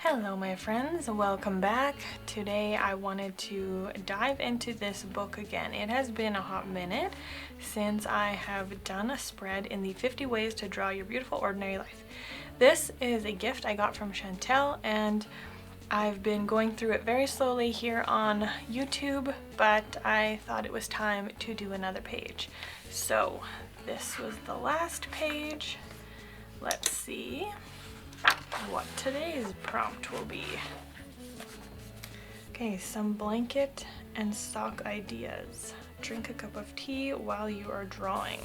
Hello my friends, welcome back. Today I wanted to dive into this book again. It has been a hot minute since I have done a spread in the 50 ways to draw your beautiful ordinary life. This is a gift I got from Chantel and I've been going through it very slowly here on YouTube, but I thought it was time to do another page. So this was the last page. Let's see what today's prompt will be. Okay, some blanket and sock ideas. Drink a cup of tea while you are drawing.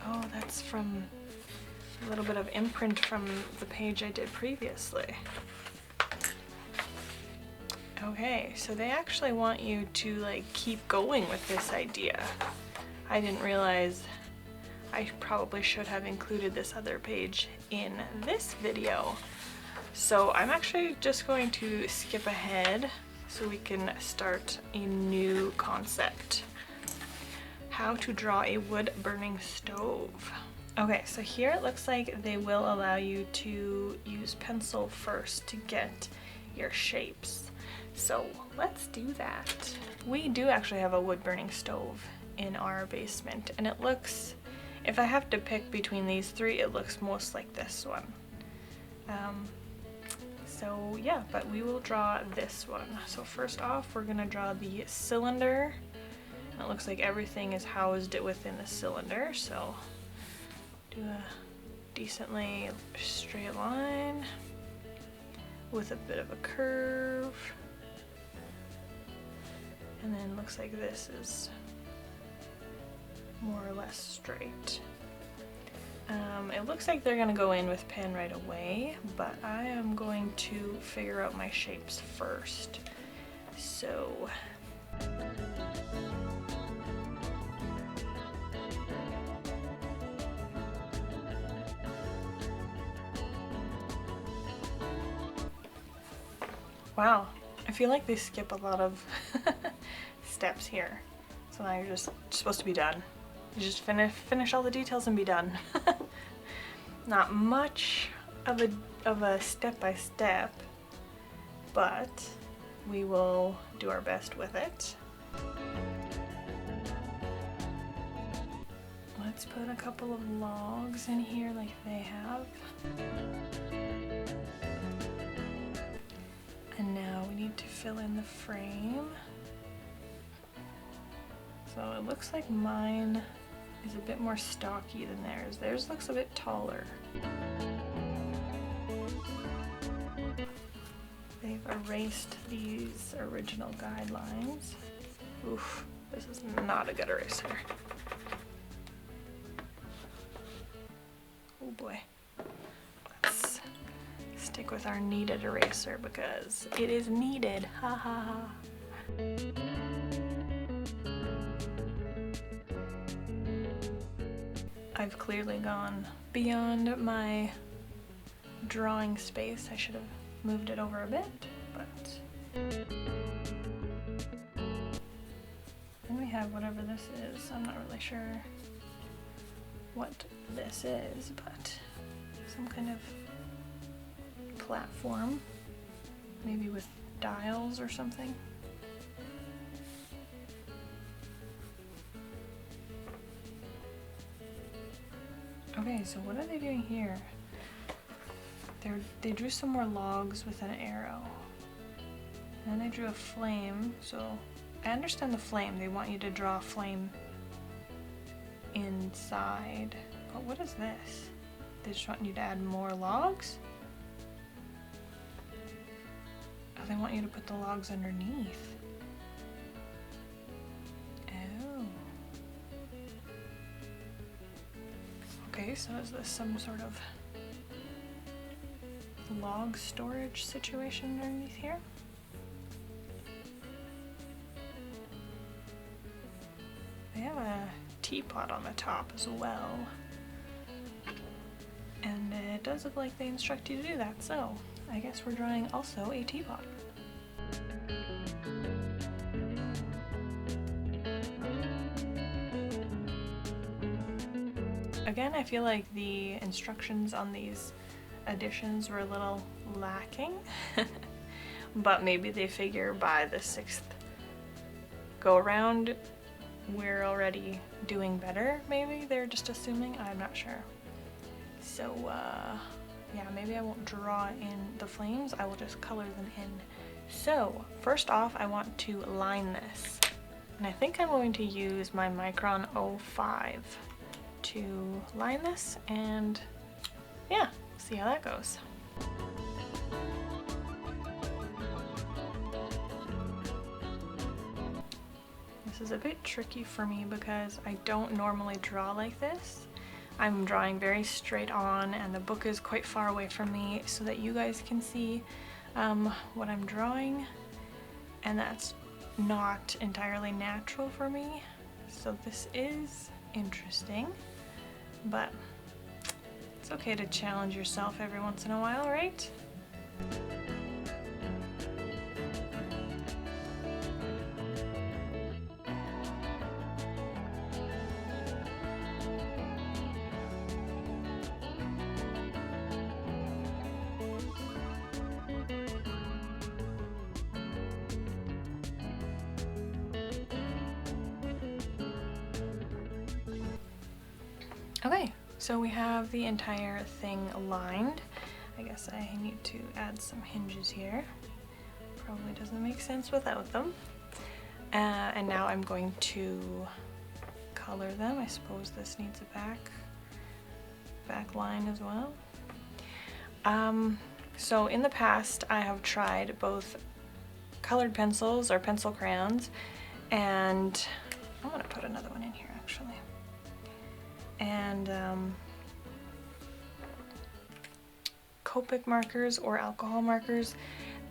Oh, that's from a little bit of imprint from the page I did previously. Okay, so they actually want you to keep going with this idea. I didn't realize I probably should have included this other page in this video. So I'm actually just going to skip ahead so we can start a new concept. How to draw a wood burning stove. Okay, so here it looks like they will allow you to use pencil first to get your shapes. So let's do that. We do actually have a wood burning stove in our basement and it looks, if I have to pick between these three, it looks most like this one. So yeah, but we will draw this one. So first off, we're gonna draw the cylinder. And it looks like everything is housed within the cylinder, so do a decently straight line with a bit of a curve. And then looks like this is more or less straight. It looks like they're gonna go in with pen right away, but I am going to figure out my shapes first. So wow, I feel like they skip a lot of steps here. So now you're just supposed to be done. You just finish all the details and be done. Not much of a step-by-step, but we will do our best with it. Let's put a couple of logs in here like they have. And now we need to fill in the frame. So it looks like mine is a bit more stocky than theirs. Theirs looks a bit taller. They've erased these original guidelines. Oof, this is not a good eraser. Oh boy. Let's stick with our needed eraser because it is needed. Ha ha ha. I've clearly gone beyond my drawing space. I should have moved it over a bit, but then we have whatever this is. I'm not really sure what this is, but some kind of platform, maybe with dials or something. Okay, so what are they doing here? They drew some more logs with an arrow. And then they drew a flame, so I understand the flame. They want you to draw a flame inside. But what is this? They just want you to add more logs? Oh, they want you to put the logs underneath. Okay, so is this some sort of log storage situation underneath here? They have a teapot on the top as well. And it does look like they instruct you to do that, so I guess we're drawing also a teapot. Again, I feel like the instructions on these additions were a little lacking. But maybe they figure by the 6th go around we're already doing better. Maybe they're just assuming, I'm not sure. So yeah, maybe I won't draw in the flames, I will just color them in. So first off, I want to line this, and I think I'm going to use my Micron 05 to line this, and yeah, see how that goes. This is a bit tricky for me because I don't normally draw like this. I'm drawing very straight on, and the book is quite far away from me so that you guys can see what I'm drawing, and that's not entirely natural for me. So this is interesting, but it's okay to challenge yourself every once in a while, right? Okay, so we have the entire thing lined. I guess I need to add some hinges here. Probably doesn't make sense without them. And now I'm going to color them. I suppose this needs a back line as well. So in the past I have tried both colored pencils or pencil crayons, and I'm gonna put another one in here actually. And Copic markers or alcohol markers.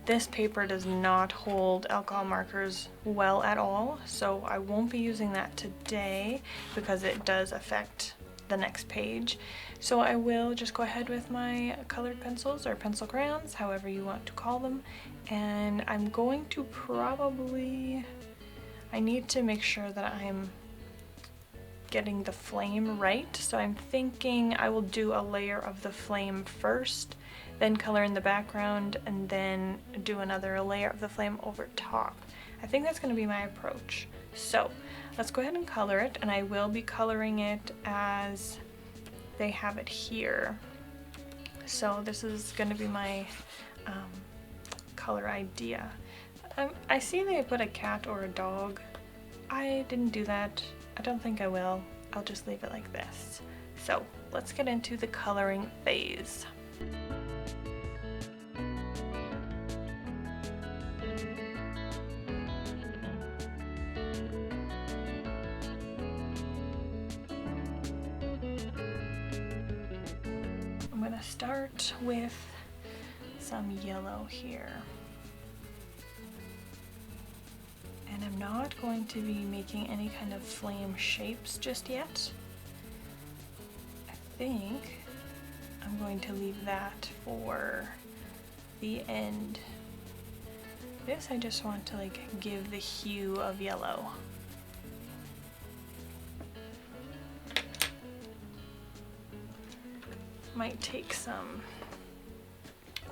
This paper does not hold alcohol markers well at all, so I won't be using that today because it does affect the next page. So I will just go ahead with my colored pencils or pencil crayons, however you want to call them, and I'm going to I need to make sure that I'm getting the flame right, so I'm thinking I will do a layer of the flame first, then color in the background, and then do another layer of the flame over top. I think that's going to be my approach. So let's go ahead and color it, and I will be coloring it as they have it here. So this is going to be my color idea. I see they put a cat or a dog. I didn't do that. I don't think I will. I'll just leave it like this. So let's get into the coloring phase. I'm gonna start with some yellow here. And I'm not going to be making any kind of flame shapes just yet. I think I'm going to leave that for the end. This I just want to like give the hue of yellow. Might take some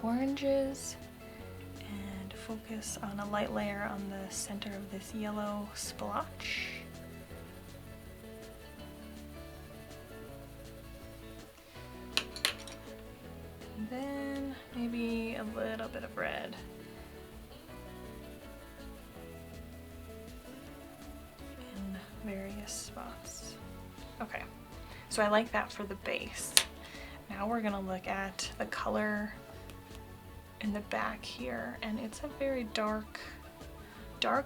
oranges and focus on a light layer on the center of this yellow splotch. And then maybe a little bit of red. In various spots. Okay, so I like that for the base. Now we're gonna look at the color in the back here, and it's a very dark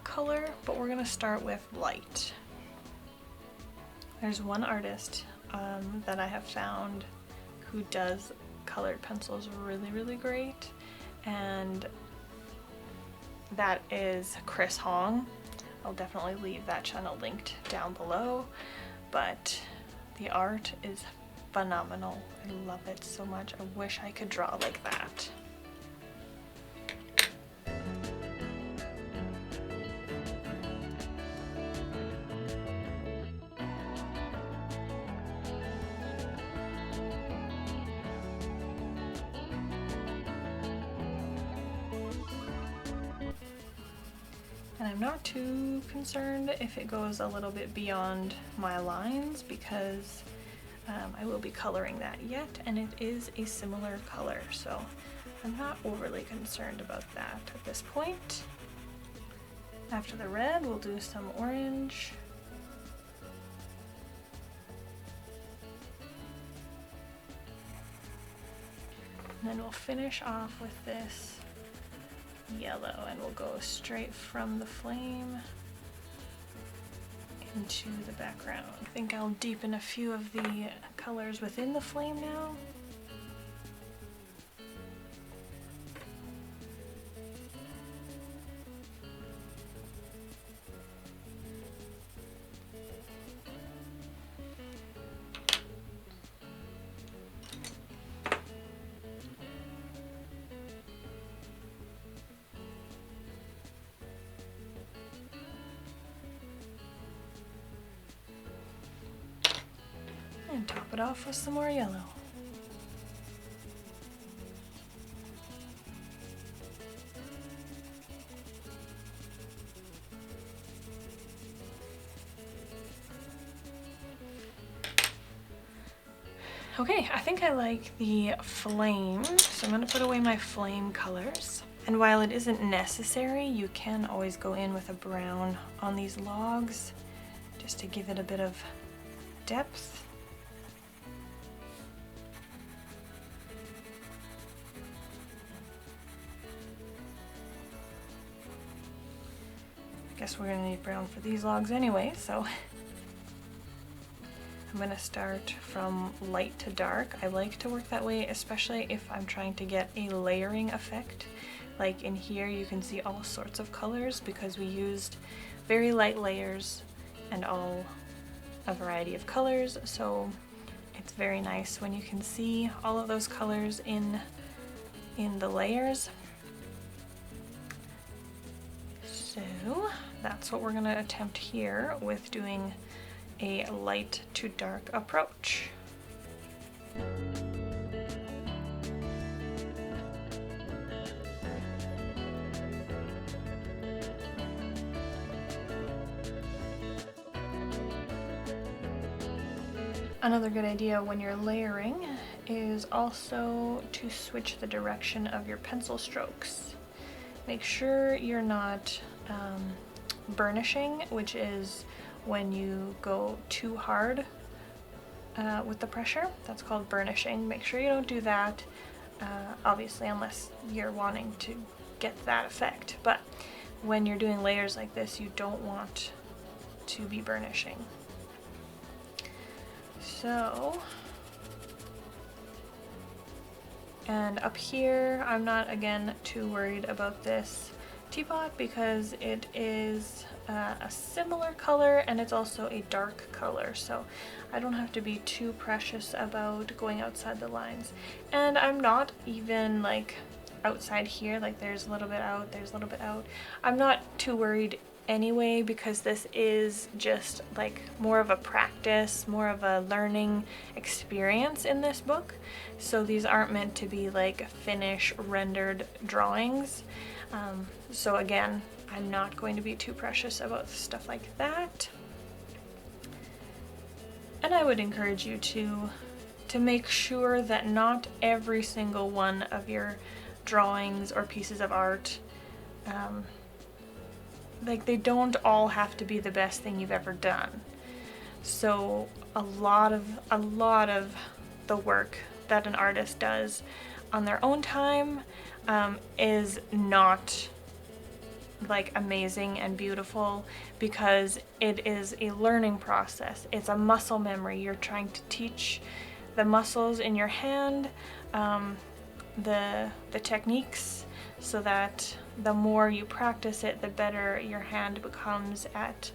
color, but we're gonna start with light. There's one artist that I have found who does colored pencils really great, and that is Chris Hong. I'll definitely leave that channel linked down below, but the art is phenomenal. I love it so much. I wish I could draw like that. And I'm not too concerned if it goes a little bit beyond my lines because I will be coloring that yet, and it is a similar color, so I'm not overly concerned about that at this point. After the red, we'll do some orange. And then we'll finish off with this yellow, and we'll go straight from the flame into the background. I think I'll deepen a few of the colors within the flame now. And top it off with some more yellow. Okay, I think I like the flame, so I'm going to put away my flame colors. And while it isn't necessary, you can always go in with a brown on these logs just to give it a bit of depth. Guess we're gonna need brown for these logs anyway, so I'm gonna start from light to dark. I like to work that way, especially if I'm trying to get a layering effect. Like in here, you can see all sorts of colors because we used very light layers and all a variety of colors, so it's very nice when you can see all of those colors in the layers. So that's what we're going to attempt here with doing a light to dark approach. Another good idea when you're layering is also to switch the direction of your pencil strokes. Make sure you're not burnishing, which is when you go too hard with the pressure. That's called burnishing. Make sure you don't do that, obviously, unless you're wanting to get that effect. But when you're doing layers like this, you don't want to be burnishing. So, and up here, I'm not, again, too worried about this teapot because it is a similar color and it's also a dark color, so I don't have to be too precious about going outside the lines. And I'm not even like outside here, like there's a little bit out, there's a little bit out. I'm not too worried anyway because this is just like more of a practice, more of a learning experience in this book. So these aren't meant to be like finished rendered drawings. So again, I'm not going to be too precious about stuff like that. And I would encourage you to make sure that not every single one of your drawings or pieces of art, like they don't all have to be the best thing you've ever done. So a lot of the work that an artist does on their own time is not like amazing and beautiful because it is a learning process. It's a muscle memory. You're trying to teach the muscles in your hand the techniques so that the more you practice it, the better your hand becomes at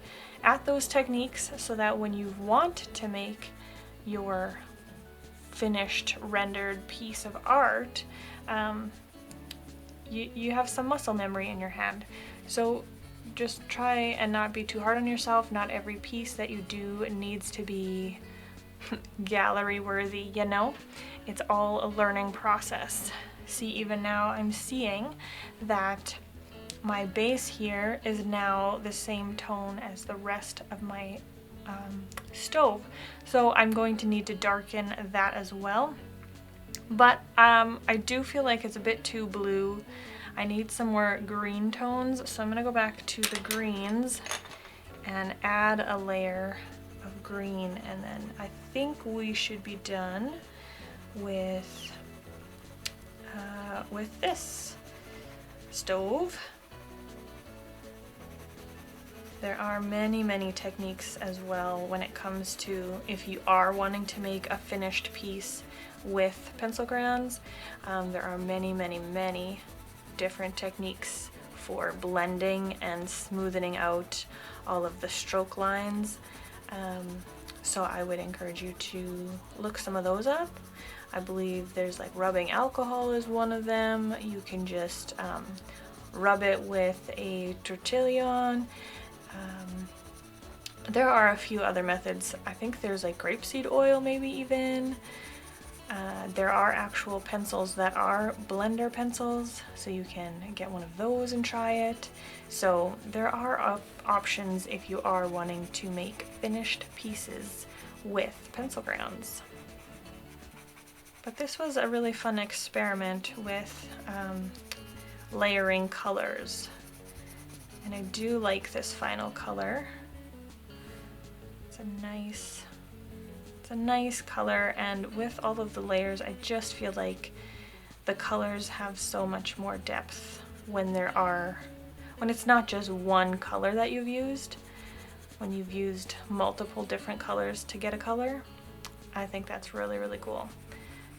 those techniques, so that when you want to make your finished rendered piece of art, you have some muscle memory in your hand. So just try and not be too hard on yourself. Not every piece that you do needs to be gallery worthy, you know? It's all a learning process. See, even now I'm seeing that my base here is now the same tone as the rest of my stove. So I'm going to need to darken that as well. But I do feel like it's a bit too blue. I need some more green tones, so I'm gonna go back to the greens and add a layer of green, and then I think we should be done with this stove. There are many techniques as well when it comes to if you are wanting to make a finished piece with pencil crayons. There are many different techniques for blending and smoothing out all of the stroke lines. So I would encourage you to look some of those up. I believe there's like rubbing alcohol is one of them. You can just rub it with a tortillon. There are a few other methods. I think there's like grapeseed oil maybe even. There are actual pencils that are blender pencils, so you can get one of those and try it. So there are options if you are wanting to make finished pieces with pencil crayons. But this was a really fun experiment with layering colors. And I do like this final color. It's a nice color, and with all of the layers I just feel like the colors have so much more depth when it's not just one color that you've used. When you've used multiple different colors to get a color, I think that's really cool.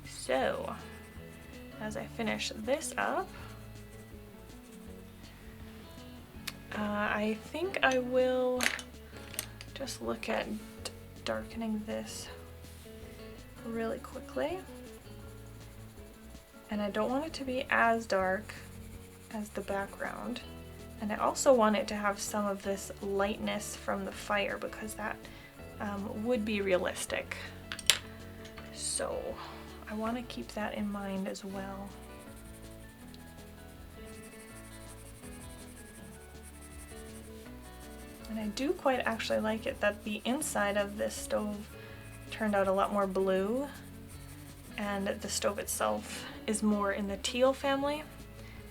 So as I finish this up, I think I will just look at darkening this really quickly. And I don't want it to be as dark as the background. And I also want it to have some of this lightness from the fire, because that would be realistic. So I want to keep that in mind as well. And I do quite actually like it that the inside of this stove turned out a lot more blue, and the stove itself is more in the teal family.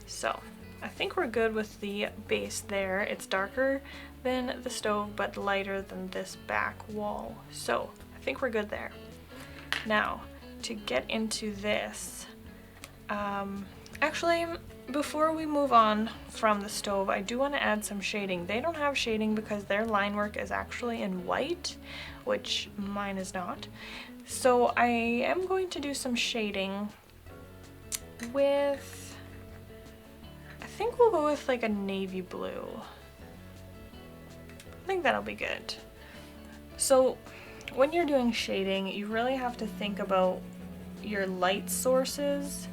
So I think we're good with the base there. It's darker than the stove but lighter than this back wall. So I think we're good there. Now to get into this, actually before we move on from the stove, I do want to add some shading. They don't have shading because their line work is actually in white, which mine is not. So I am going to do some shading with, I think we'll go with like a navy blue. I think that'll be good. So when you're doing shading, you really have to think about your light sources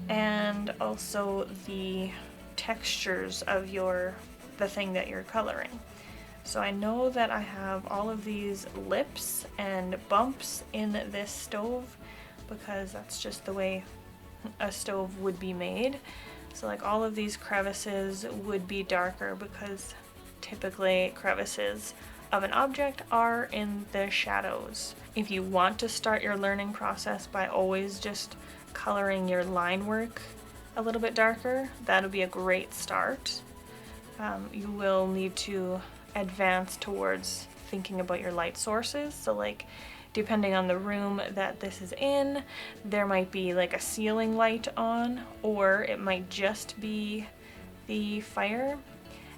and also the textures of the thing that you're coloring. So I know that I have all of these lips and bumps in this stove because that's just the way a stove would be made. So like all of these crevices would be darker because typically crevices of an object are in the shadows. If you want to start your learning process by always just coloring your line work a little bit darker, that'll be a great start. You will need to advance towards thinking about your light sources. So like depending on the room that this is in, there might be like a ceiling light on, or it might just be the fire.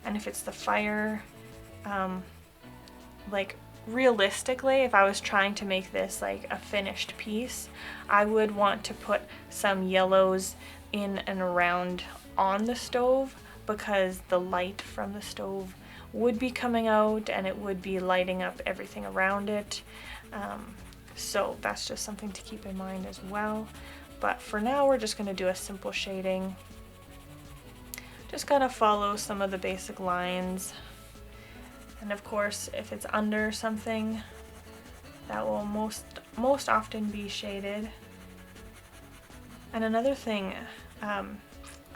And if it's the fire, like realistically, if I was trying to make this like a finished piece, I would want to put some yellows in and around on the stove, because the light from the stove would be coming out and it would be lighting up everything around it. So that's just something to keep in mind as well. But for now, we're just going to do a simple shading. Just gotta follow some of the basic lines. And of course, if it's under something, that will most often be shaded. And another thing,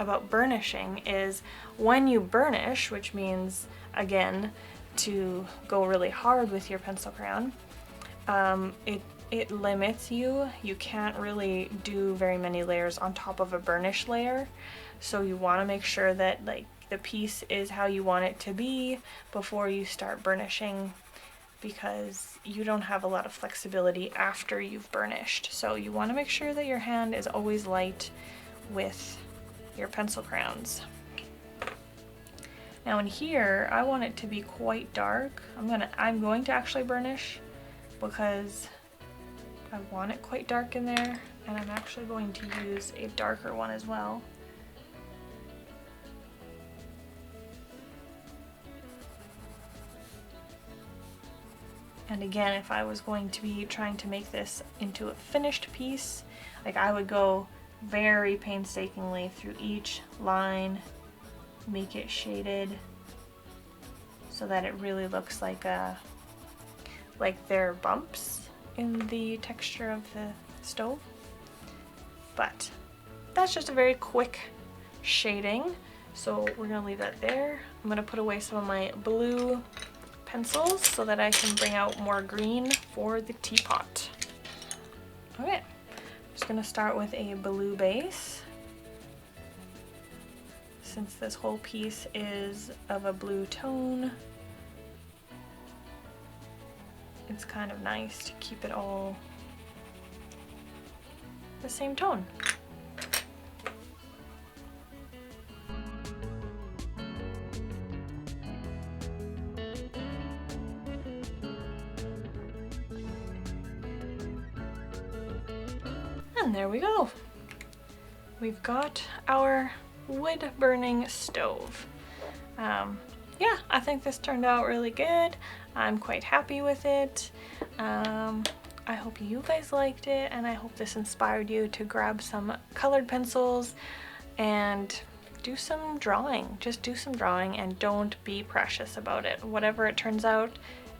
about burnishing is when you burnish, which means, again, to go really hard with your pencil crayon, it limits you. You can't really do very many layers on top of a burnish layer. So you want to make sure that like the piece is how you want it to be before you start burnishing, because you don't have a lot of flexibility after you've burnished. So you want to make sure that your hand is always light with your pencil crayons. Now in here, I want it to be quite dark. I'm going to actually burnish because I want it quite dark in there, and I'm actually going to use a darker one as well. And again, if I was going to be trying to make this into a finished piece, like I would go very painstakingly through each line, make it shaded so that it really looks like there are bumps in the texture of the stove. But that's just a very quick shading, so we're gonna leave that there. I'm gonna put away some of my blue pencils so that I can bring out more green for the teapot. Okay, I'm just gonna start with a blue base. Since this whole piece is of a blue tone, it's kind of nice to keep it all the same tone. And there we go. We've got our wood burning stove. Yeah, I think this turned out really good. I'm quite happy with it. I hope you guys liked it, and I hope this inspired you to grab some colored pencils and do some drawing. Just do some drawing and don't be precious about it. Whatever it turns out,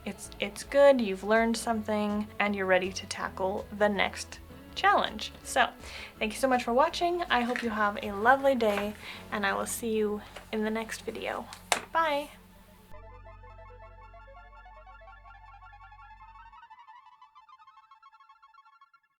it's good, you've learned something, and you're ready to tackle the next challenge. So thank you so much for watching. I hope you have a lovely day, and I will see you in the next video. Bye.